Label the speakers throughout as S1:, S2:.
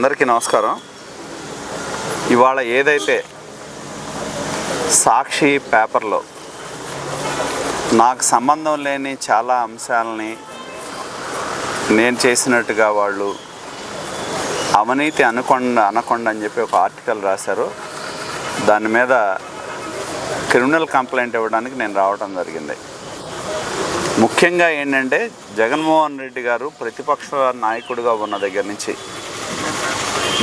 S1: అందరికీ నమస్కారం. ఇవాళ ఏదైతే సాక్షి పేపర్లో నాకు సంబంధం లేని చాలా అంశాలని నేను చేసినట్టుగా వాళ్ళు అవినీతి అనకొండ అని చెప్పి ఒక ఆర్టికల్ రాశారు. దాని మీద క్రిమినల్ కంప్లైంట్ ఇవ్వడానికి నేను రావడం జరిగింది. ముఖ్యంగా ఏంటంటే జగన్మోహన్ రెడ్డి గారు ప్రతిపక్ష నాయకుడిగా ఉన్న దగ్గర నుంచి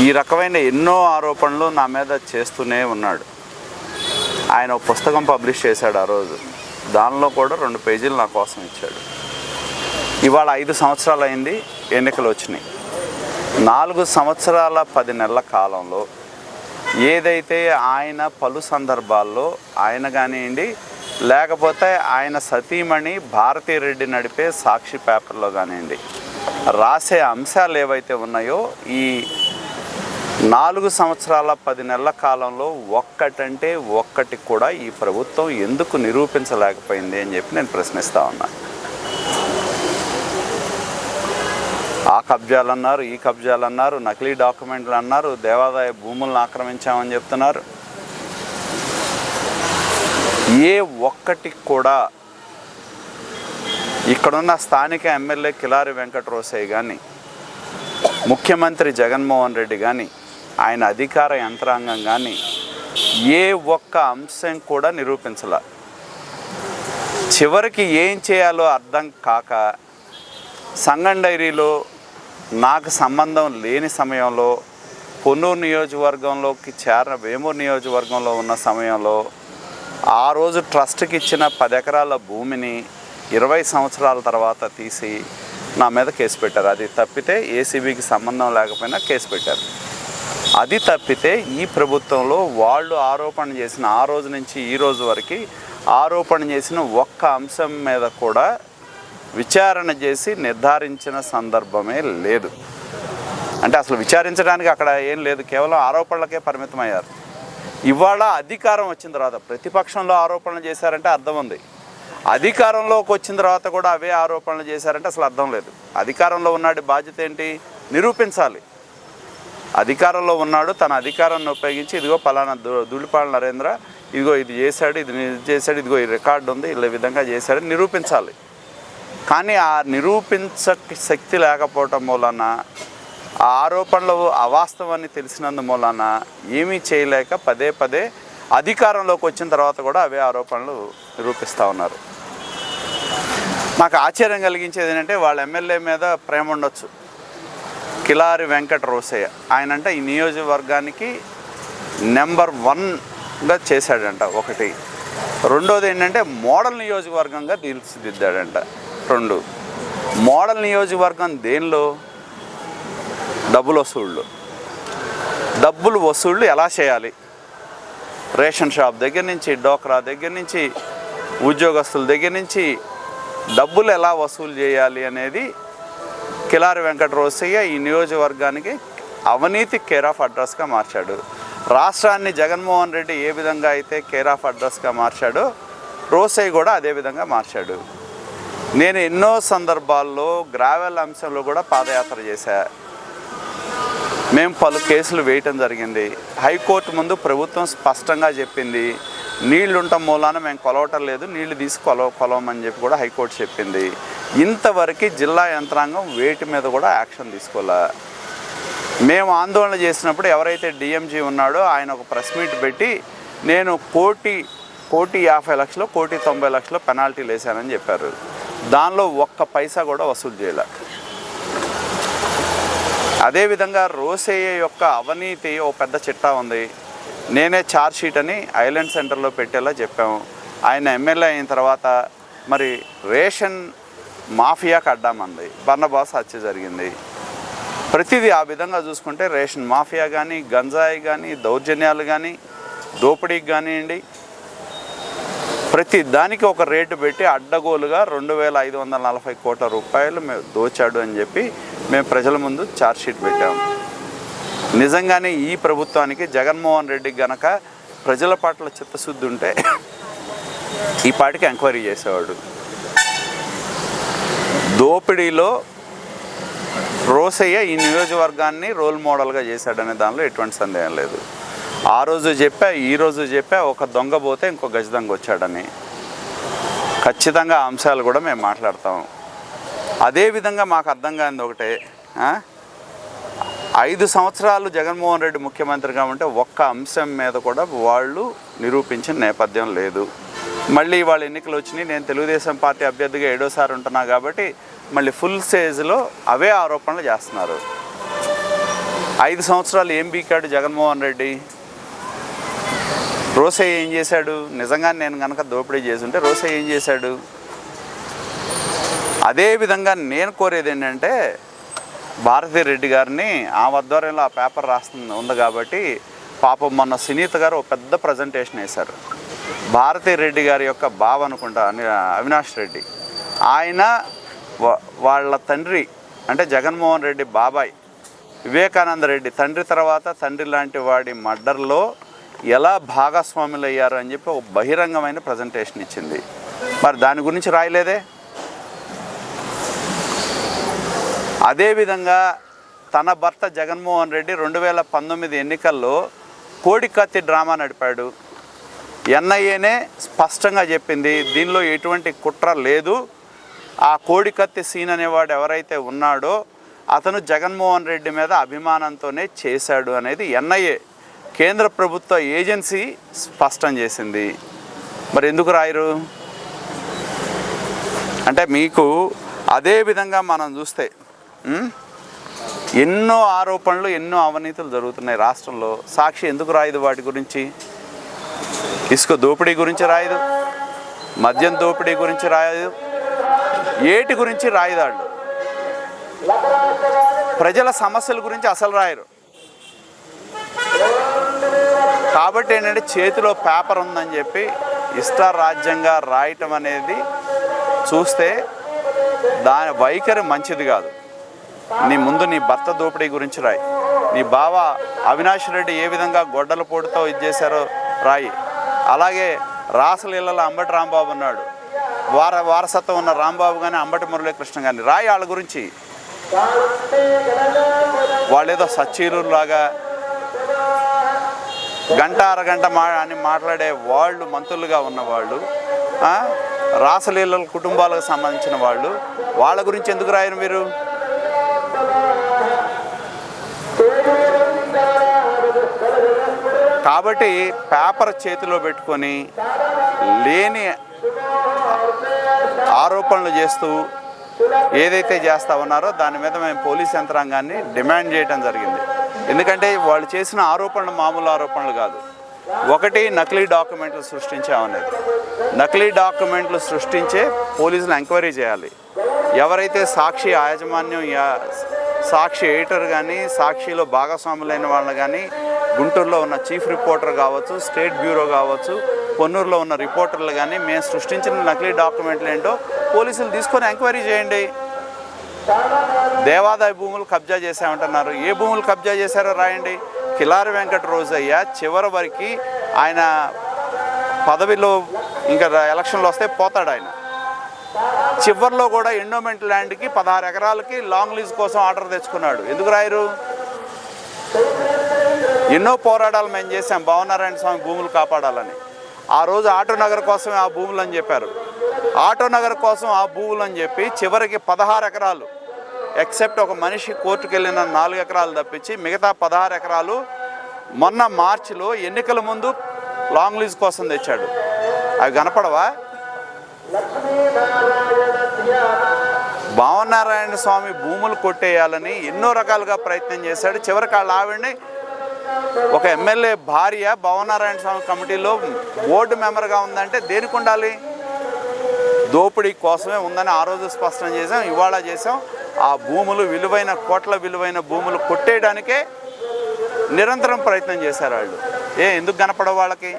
S1: ఈ రకమైన ఎన్నో ఆరోపణలు నా మీద చేస్తూనే ఉన్నాడు. ఆయన ఒక పుస్తకం పబ్లిష్ చేశాడు ఆ రోజు. దానిలో కూడా 2 పేజీలు నా కోసం ఇచ్చాడు. ఇవాళ 5 సంవత్సరాలు అయింది, ఎన్నికలు వచ్చినాయి. 4 సంవత్సరాల 10 నెలల కాలంలో ఏదైతే ఆయన పలు సందర్భాల్లో ఆయన కానివ్వండి, లేకపోతే ఆయన సతీమణి భారతీరెడ్డి నడిపే సాక్షి పేపర్లో కానివ్వండి రాసే అంశాలు ఏవైతే ఉన్నాయో ఈ 4 సంవత్సరాల 10 నెలల కాలంలో ఒక్కటంటే ఒక్కటి కూడా ఈ ప్రభుత్వం ఎందుకు నిరూపించలేకపోయింది అని చెప్పి నేను ప్రశ్నిస్తూ ఉన్నా. ఆ కబ్జాలు అన్నారు, ఈ కబ్జాలు అన్నారు, నకిలీ డాక్యుమెంట్లు అన్నారు, దేవాదాయ భూములను ఆక్రమించామని చెప్తున్నారు. ఏ ఒక్కటి కూడా ఇక్కడున్న స్థానిక ఎమ్మెల్యే కిలారి వెంకట రోసయ్య కానీ, ముఖ్యమంత్రి జగన్మోహన్ రెడ్డి కానీ, ఆయన అధికార యంత్రాంగం కానీ ఏ ఒక్క అంశం కూడా నిరూపించాల. చివరికి ఏం చేయాలో అర్థం కాక సంగం డైరీలో నాకు సంబంధం లేని సమయంలో పొన్నూరు నియోజకవర్గంలోకి వేమూరు నియోజకవర్గంలో ఉన్న సమయంలో ఆ రోజు ట్రస్ట్కి ఇచ్చిన 10 ఎకరాల భూమిని 20 సంవత్సరాల తర్వాత తీసి నా మీద కేసు పెట్టారు. అది తప్పితే ఏసీబీకి సంబంధం లేకపోయినా కేసు పెట్టారు. అది తప్పితే ఈ ప్రభుత్వంలో వాళ్ళు ఆరోపణ చేసిన ఆ రోజు నుంచి ఈ రోజు వరకు ఆరోపణ చేసిన ఒక్క అంశం మీద కూడా విచారణ చేసి నిర్ధారించిన సందర్భమే లేదు. అంటే అసలు విచారించడానికి అక్కడ ఏం లేదు, కేవలం ఆరోపణలకే పరిమితమయ్యారు. ఇవాళ అధికారం వచ్చిన తర్వాత ప్రతిపక్షంలో ఆరోపణలు చేశారంటే అర్థం ఉంది, అధికారంలోకి వచ్చిన తర్వాత కూడా అవే ఆరోపణలు చేశారంటే అసలు అర్థం లేదు. అధికారంలో ఉన్నాడు, బాధ్యత ఏంటి? నిరూపించాలి. అధికారంలో ఉన్నాడు, తన అధికారాన్ని ఉపయోగించి ఇదిగో పలానా ధూళిపాల నరేంద్ర ఇదిగో ఇది చేశాడు, ఇది చేశాడు, ఇదిగో ఈ రికార్డు ఉంది, ఇలా విధంగా చేశాడని నిరూపించాలి. కానీ ఆ నిరూపించ శక్తి లేకపోవటం మూలన, ఆ ఆరోపణలు అవాస్తవాన్ని తెలిసినందు మూలన ఏమీ చేయలేక పదే పదే అధికారంలోకి వచ్చిన తర్వాత కూడా అవే ఆరోపణలు నిరూపిస్తూ ఉన్నారు. నాకు ఆశ్చర్యం కలిగించేది ఏంటంటే వాళ్ళ ఎమ్మెల్యే మీద ప్రేమ ఉండొచ్చు, కిలారి వెంకట రోసయ్య. ఆయన అంటే ఈ నియోజకవర్గానికి నెంబర్ 1గా చేశాడంట ఒకటి. రెండోది ఏంటంటే మోడల్ నియోజకవర్గంగా తీర్చిదిద్దాడంట. 2 మోడల్ నియోజకవర్గం దేనిలో? డబ్బులు వసూళ్ళు ఎలా చేయాలి, రేషన్ షాప్ దగ్గర నుంచి, డోక్రా దగ్గర నుంచి, ఉద్యోగస్తుల దగ్గర నుంచి డబ్బులు ఎలా వసూలు చేయాలి అనేది కిలారి వెంకట రోసయ్య ఈ నియోజకవర్గానికి అవినీతి కేర్ ఆఫ్ అడ్రస్గా మార్చాడు. రాష్ట్రాన్ని జగన్మోహన్ రెడ్డి ఏ విధంగా అయితే కేర్ ఆఫ్ అడ్రస్గా మార్చాడో రోసయ్య కూడా అదే విధంగా మార్చాడు. నేను ఎన్నో సందర్భాల్లో గ్రావెల్ అంశంలో కూడా పాదయాత్ర చేశా. మేము పలు కేసులు వేయటం జరిగింది. హైకోర్టు ముందు ప్రభుత్వం స్పష్టంగా చెప్పింది, నీళ్లు ఉండటం మూలాన మేము కొలవటం లేదు, నీళ్లు తీసి కొలవమని చెప్పి కూడా హైకోర్టు చెప్పింది. ఇంతవరకు జిల్లా యంత్రాంగం వేటి మీద కూడా యాక్షన్ తీసుకోలే. మేము ఆందోళన చేసినప్పుడు ఎవరైతే డిఎంజీ ఉన్నాడో ఆయన ఒక ప్రెస్ మీట్ పెట్టి నేను 1,50,00,000 1,90,00,000 పెనాల్టీలు వేసానని చెప్పారు. దానిలో ఒక్క పైసా కూడా వసూలు చేయలే. అదేవిధంగా రోసయ్య యొక్క అవినీతి ఓ పెద్ద చిట్టా ఉంది. నేనే ఛార్జ్ షీట్ అని ఐలాండ్ సెంటర్లో పెట్టేలా చెప్పాము. ఆయన ఎమ్మెల్యే అయిన తర్వాత మరి రేషన్ మాఫియాకి అడ్డామంది, బర్నబాస్ హత్య జరిగింది. ప్రతిదీ ఆ విధంగా చూసుకుంటే రేషన్ మాఫియా కానీ, గంజాయి కానీ, దౌర్జన్యాలు కానీ, దోపిడీకి కానివ్వండి, ప్రతి దానికి ఒక రేటు పెట్టి అడ్డగోలుగా 2,540 కోట్ల రూపాయలు మేము దోచాడు అని చెప్పి మేము ప్రజల ముందు ఛార్జ్షీట్ పెట్టాము. నిజంగానే ఈ ప్రభుత్వానికి జగన్మోహన్ రెడ్డి గనక ప్రజల పట్ల చిత్తశుద్ధి ఉంటే ఈ పాటికి ఎంక్వైరీ చేసేవాడు. దోపిడీలో రోసయ్య ఈ నియోజకవర్గాన్ని రోల్ మోడల్గా చేశాడనే దానిలో ఎటువంటి సందేహం లేదు. ఆ రోజు చెప్పా, ఈరోజు చెప్పా, ఒక దొంగ పోతే ఇంకో గజ దొంగ వచ్చాడని. ఖచ్చితంగా ఆ అంశాలు కూడా మేము మాట్లాడతాం. అదేవిధంగా మాకు అర్థం కానిది ఒకటే, 5 సంవత్సరాలు జగన్మోహన్ రెడ్డి ముఖ్యమంత్రిగా ఉంటే ఒక్క అంశం మీద కూడా వాళ్ళు నిరూపించిన నేపథ్యం లేదు. మళ్ళీ వాళ్ళ ఎన్నికలు వచ్చినాయి, నేను తెలుగుదేశం పార్టీ అభ్యర్థిగా 7వ ఉంటున్నా కాబట్టి మళ్ళీ ఫుల్ స్టేజ్లో అవే ఆరోపణలు చేస్తున్నారు. 5 సంవత్సరాలు ఏం బీకాడు జగన్మోహన్ రెడ్డి? రోసయ్య ఏం చేశాడు? నిజంగా నేను కనుక దోపిడీ చేస్తుంటే రోసయ్య ఏం చేశాడు? అదేవిధంగా నేను కోరేది ఏంటంటే, భారతీ రెడ్డి గారిని ఆ ఆధ్వర్యంలో ఆ పేపర్ ఉంది కాబట్టి పాపం మొన్న సునీత గారు ఒక పెద్ద ప్రజెంటేషన్ వేశారు. భారతీ రెడ్డి గారి యొక్క బావ అనుకుంటా అవినాష్ రెడ్డి, ఆయన వాళ్ళ తండ్రి అంటే జగన్మోహన్ రెడ్డి బాబాయ్ వివేకానంద రెడ్డి తండ్రి తర్వాత తండ్రి లాంటి వాడి మర్డర్లో ఎలా భాగస్వాములు అయ్యారు అని చెప్పి ఒక బహిరంగమైన ప్రజెంటేషన్ ఇచ్చింది. మరి దాని గురించి రాయలేదే? అదేవిధంగా తన భర్త జగన్మోహన్ రెడ్డి 2019 ఎన్నికల్లో కోడికత్తి డ్రామా నడిపాడు. ఎన్ఐఏనే స్పష్టంగా చెప్పింది దీనిలో ఎటువంటి కుట్ర లేదు, ఆ కోడికత్తి సీన్ అనేవాడు ఎవరైతే ఉన్నాడో అతను జగన్మోహన్ రెడ్డి మీద అభిమానంతోనే చేశాడు అనేది ఎన్ఐఏ కేంద్ర ప్రభుత్వ ఏజెన్సీ స్పష్టం చేసింది. మరి ఎందుకు రాయరు? అంటే మీకు అదేవిధంగా మనం చూస్తే ఎన్నో ఆరోపణలు, ఎన్నో అవినీతులు జరుగుతున్నాయి రాష్ట్రంలో. సాక్షి ఎందుకు రాయదు వాటి గురించి? ఇసుక దోపిడీ గురించి రాయదు, మద్యం దోపిడీ గురించి రాయదు, ఏటి గురించి రాయదాళ్ళు. ప్రజల సమస్యల గురించి అసలు రాయరు. కాబట్టి ఏంటంటే చేతిలో పేపర్ ఉందని చెప్పి ఇష్టారాజ్యంగా రాయటం అనేది చూస్తే దాని వైఖరి మంచిది కాదు. నీ భర్త దోపిడీ గురించి రాయి, నీ బావ అవినాష్ రెడ్డి ఏ విధంగా గొడ్డల పోటుతో ఇది చేశారో రాయి. అలాగే రాసలీలలో అంబటి రాంబాబు ఉన్నాడు, వారసత్వం ఉన్న రాంబాబు కానీ అంబటి మురళీకృష్ణ కానీ రాయి. వాళ్ళ గురించి వాళ్ళేదో సచ్చీరులాగా గంట అరగంట అని మాట్లాడే వాళ్ళు మంత్రులుగా ఉన్నవాళ్ళు, రాసలీల కుటుంబాలకు సంబంధించిన వాళ్ళు, వాళ్ళ గురించి ఎందుకు రాయరు మీరు? కాబట్టి పేపర్ చేతిలో పెట్టుకొని లేని ఆరోపణలు చేస్తూ ఏదైతే చేస్తూ ఉన్నారో దాని మీద మేము పోలీస్ యంత్రాంగాన్ని డిమాండ్ చేయడం జరిగింది. ఎందుకంటే వాళ్ళు చేసిన ఆరోపణలు మామూలు ఆరోపణలు కాదు. ఒకటి, నకిలీ డాక్యుమెంట్లు సృష్టించామనేది. నకిలీ డాక్యుమెంట్లు సృష్టించే పోలీసులు ఎంక్వైరీ చేయాలి. ఎవరైతే సాక్షి యాజమాన్యం, సాక్షి ఎడిటర్ కానీ, సాక్షిలో భాగస్వాములైన వాళ్ళని కానీ, గుంటూరులో ఉన్న చీఫ్ రిపోర్టర్ కావచ్చు, స్టేట్ బ్యూరో కావచ్చు, పొన్నూరులో ఉన్న రిపోర్టర్లు కానీ మేము సృష్టించిన నకిలీ డాక్యుమెంట్లు ఏంటో పోలీసులు తీసుకొని ఎంక్వైరీ చేయండి. దేవాదాయ భూములు కబ్జా చేశామంటున్నారు, ఏ భూములు కబ్జా చేశారో రాయండి. కిలారి వెంకట రోజయ్య చివరి వరకు ఆయన పదవిలో ఇంకా ఎలక్షన్లు వస్తే పోతాడు. ఆయన చివరిలో కూడా ఎండోమెంట్ ల్యాండ్కి 16 ఎకరాలకి లాంగ్ లీజ్ కోసం ఆర్డర్ తెచ్చుకున్నాడు. ఎందుకు రాయరు? ఎన్నో పోరాటాలు మేము చేసాం భావనారాయణ స్వామి భూములు కాపాడాలని. ఆ రోజు ఆటో నగర్ కోసమే ఆ భూములు అని చెప్పారు. ఆటో నగర్ కోసం ఆ భూములు అని చెప్పి చివరికి 16 ఎకరాలు ఎక్సెప్ట్ ఒక మనిషి కోర్టుకు వెళ్ళిన 4 ఎకరాలు తప్పించి మిగతా 16 ఎకరాలు మొన్న మార్చిలో ఎన్నికల ముందు లాంగ్ లీజ్ కోసం తెచ్చాడు. అవి కనపడవా? భావనారాయణ స్వామి భూములు కొట్టేయాలని ఎన్నో రకాలుగా ప్రయత్నం చేశాడు. చివరికి వాళ్ళ ఆవిడని ఒక ఎమ్మెల్యే భార్య భావనారాయణ స్వామి కమిటీలో బోర్డు మెంబర్గా ఉందంటే దేనికి ఉండాలి? దోపిడీ కోసమే ఉందని ఆ రోజు స్పష్టం చేసాం, ఇవాళ చేసాం. ఆ భూములు విలువైన కోట్ల విలువైన భూములు కొట్టేయడానికే నిరంతరం ప్రయత్నం చేశారు వాళ్ళు. ఎందుకు కనపడవు వాళ్ళకి?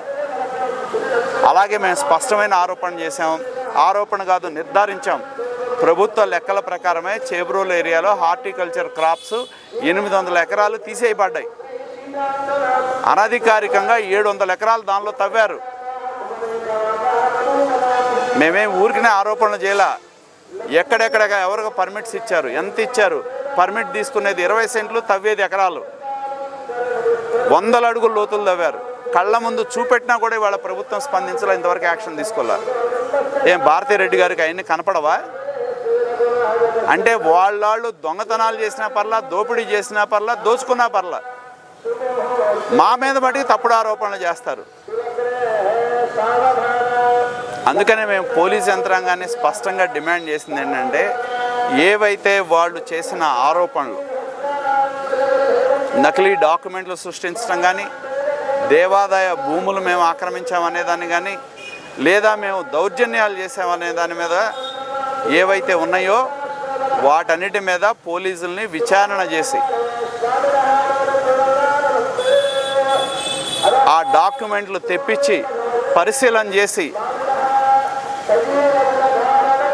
S1: అలాగే మేము స్పష్టమైన ఆరోపణ చేసాం, ఆరోపణ కాదు నిర్ధారించాం. ప్రభుత్వ లెక్కల ప్రకారమే చేబ్రోలు ఏరియాలో హార్టికల్చర్ క్రాప్స్ 800 ఎకరాలు తీసేయబడ్డాయి. అనధికారికంగా 700 ఎకరాలు దానిలో తవ్వారు. మేమేం ఊరికినే ఆరోపణలు చేయలే. ఎక్కడెక్కడ ఎవరికి పర్మిట్స్ ఇచ్చారు, ఎంత ఇచ్చారు, పర్మిట్ తీసుకునేది 20 సెంట్లు, తవ్వేది ఎకరాలు, 100 అడుగులు లోతులు తవ్వారు. కళ్ళ ముందు చూపెట్టినా కూడా ఇవాళ ప్రభుత్వం స్పందించాలి, ఇంతవరకు యాక్షన్ తీసుకోవాలి. ఏం భారతిరెడ్డి గారికి అవన్నీ కనపడవా? అంటే వాళ్ళు దొంగతనాలు చేసినా పర్లా, దోపిడీ చేసినా పర్లా, దోచుకున్నా పర్లా, మా మీద బట్టి తప్పుడు ఆరోపణలు చేస్తారు. అందుకనే మేము పోలీస్ యంత్రాంగాన్ని స్పష్టంగా డిమాండ్ చేసింది ఏంటంటే, ఏవైతే వాళ్ళు చేసిన ఆరోపణలు, నకిలీ డాక్యుమెంట్లు సృష్టించడం కానీ, దేవాదాయ భూములు మేము ఆక్రమించామనే దాన్ని కానీ, లేదా మేము దౌర్జన్యాలు చేసామనే దాని మీద ఏవైతే ఉన్నాయో వాటన్నిటి మీద పోలీసుల్ని విచారణ చేసి ఆ డాక్యుమెంట్లు తెప్పించి పరిశీలన చేసి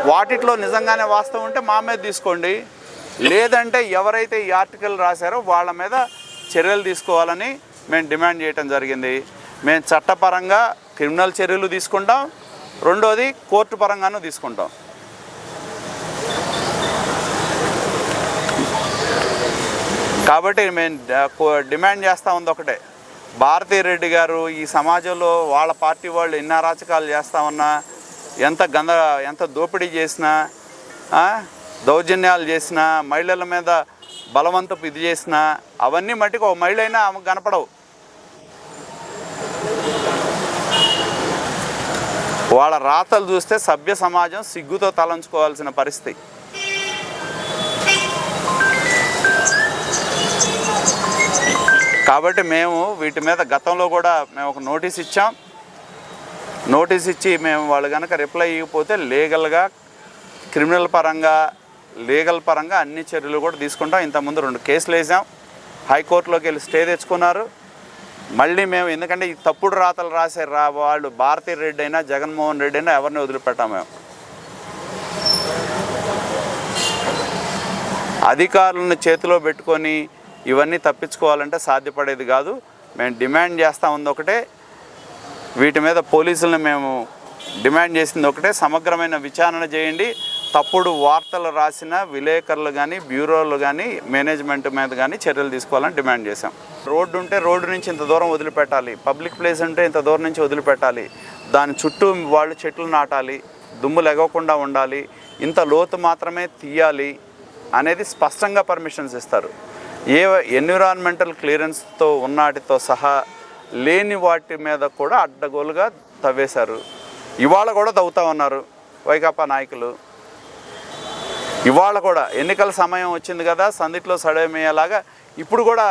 S1: వాటిలో నిజంగానే వాస్తవం ఉంటే మా మీద తీసుకోండి, లేదంటే ఎవరైతే ఈ ఆర్టికల్ రాశారో వాళ్ళ మీద చర్యలు తీసుకోవాలని మేము డిమాండ్ చేయటం జరిగింది. మేము చట్టపరంగా క్రిమినల్ చర్యలు తీసుకుంటాం, రెండోది కోర్టు పరంగానూ తీసుకుంటాం. కాబట్టి మేము డిమాండ్ చేస్తూ ఉంది ఒకటే, భారతిరెడ్డి గారు ఈ సమాజంలో వాళ్ళ పార్టీ వాళ్ళు ఎన్ని అరాచకాలు చేస్తూ ఉన్నా, ఎంత దోపిడీ చేసినా, దౌర్జన్యాలు చేసినా, మహిళల మీద బలవంతపు ఇది చేసినా, అవన్నీ మట్టికి ఒక మహిళ అయినా ఆమెకు కనపడవు. వాళ్ళ రాతలు చూస్తే సభ్య సమాజం సిగ్గుతో తలంచుకోవాల్సిన పరిస్థితి. కాబట్టి మేము వీటి మీద గతంలో కూడా మేము ఒక నోటీస్ ఇచ్చాం. నోటీస్ ఇచ్చి మేము వాళ్ళు కనుక రిప్లై ఇవ్వకపోతే లీగల్ పరంగా అన్ని చర్యలు కూడా తీసుకుంటాం. ఇంతకుముందు 2 కేసులు వేసాం, హైకోర్టులోకి వెళ్ళి స్టే తెచ్చుకున్నారు. మళ్ళీ మేము ఎందుకంటే ఈ తప్పుడు రాతలు రాసే వాళ్ళు భారతిరెడ్డి అయినా జగన్మోహన్ రెడ్డి అయినా ఎవరిని వదిలిపెట్టాం. మేము అధికారులను చేతిలో పెట్టుకొని ఇవన్నీ తప్పించుకోవాలంటే సాధ్యపడేది కాదు. మేము డిమాండ్ చేస్తూ ఉంది ఒకటే, వీటి మీద పోలీసులను మేము డిమాండ్ చేసింది ఒకటే, సమగ్రమైన విచారణ చేయండి. తప్పుడు వార్తలు రాసిన విలేకరులు కానీ, బ్యూరోలు కానీ, మేనేజ్మెంట్ మీద కానీ చర్యలు తీసుకోవాలని డిమాండ్ చేశాం. రోడ్డు ఉంటే రోడ్డు నుంచి ఇంత దూరం వదిలిపెట్టాలి, పబ్లిక్ ప్లేస్ ఉంటే ఇంత దూరం నుంచి వదిలిపెట్టాలి, దాని చుట్టూ వాళ్ళు చెట్లు నాటాలి, దుమ్ములు ఎగవకుండా ఉండాలి, ఇంత లోతు మాత్రమే తీయాలి అనేది స్పష్టంగా పర్మిషన్స్ ఇస్తారు. ఎన్విరాన్మెంటల్ క్లియరెన్స్తో ఉన్నాటితో సహా లేని వాటి మీద కూడా అడ్డగోలుగా తవ్వేశారు. ఇవాళ కూడా తవ్వుతూ ఉన్నారు వైకాపా నాయకులు. ఇవాళ కూడా ఎన్నికల సమయం వచ్చింది కదా, సందిట్లో సడేమయ్యేలాగా ఇప్పుడు కూడా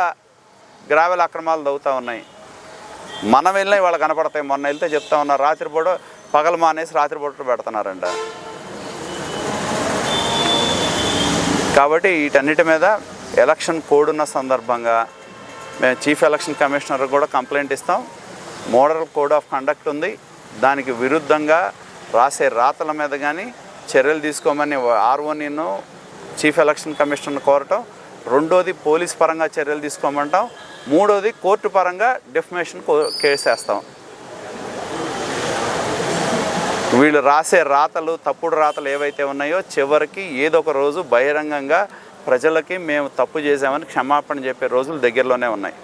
S1: గ్రావెల్ అక్రమాలు తవ్వుతూ ఉన్నాయి. మనం వెళ్ళినా ఇవాళ కనపడతాయి. మొన్న వెళ్తే చెప్తా ఉన్నారు, రాత్రిపూట పగలు మానేసి రాత్రిపూట పెడుతున్నారంట. కాబట్టి వీటన్నిటి మీద ఎలక్షన్ కోడ్ ఉన్న సందర్భంగా మేము చీఫ్ ఎలక్షన్ కమిషనర్ కూడా కంప్లైంట్ ఇస్తాం. మోడల్ కోడ్ ఆఫ్ కండక్ట్ ఉంది, దానికి విరుద్ధంగా రాసే రాతల మీద కానీ చర్యలు తీసుకోమని ఆర్ఓనిను చీఫ్ ఎలక్షన్ కమిషనర్ను కోరటం, రెండోది పోలీస్ పరంగా చర్యలు తీసుకోమంటాం, మూడోది కోర్టు పరంగా డిఫమేషన్ కేసు వేస్తాం. వీళ్ళు రాసే రాతలు, తప్పుడు రాతలు ఏవైతే ఉన్నాయో చివరికి ఏదో ఒక రోజు బహిరంగంగా ప్రజలకి మేము తప్పు చేసామని క్షమాపణ చెప్పే రోజులు దగ్గరలోనే ఉన్నాయి.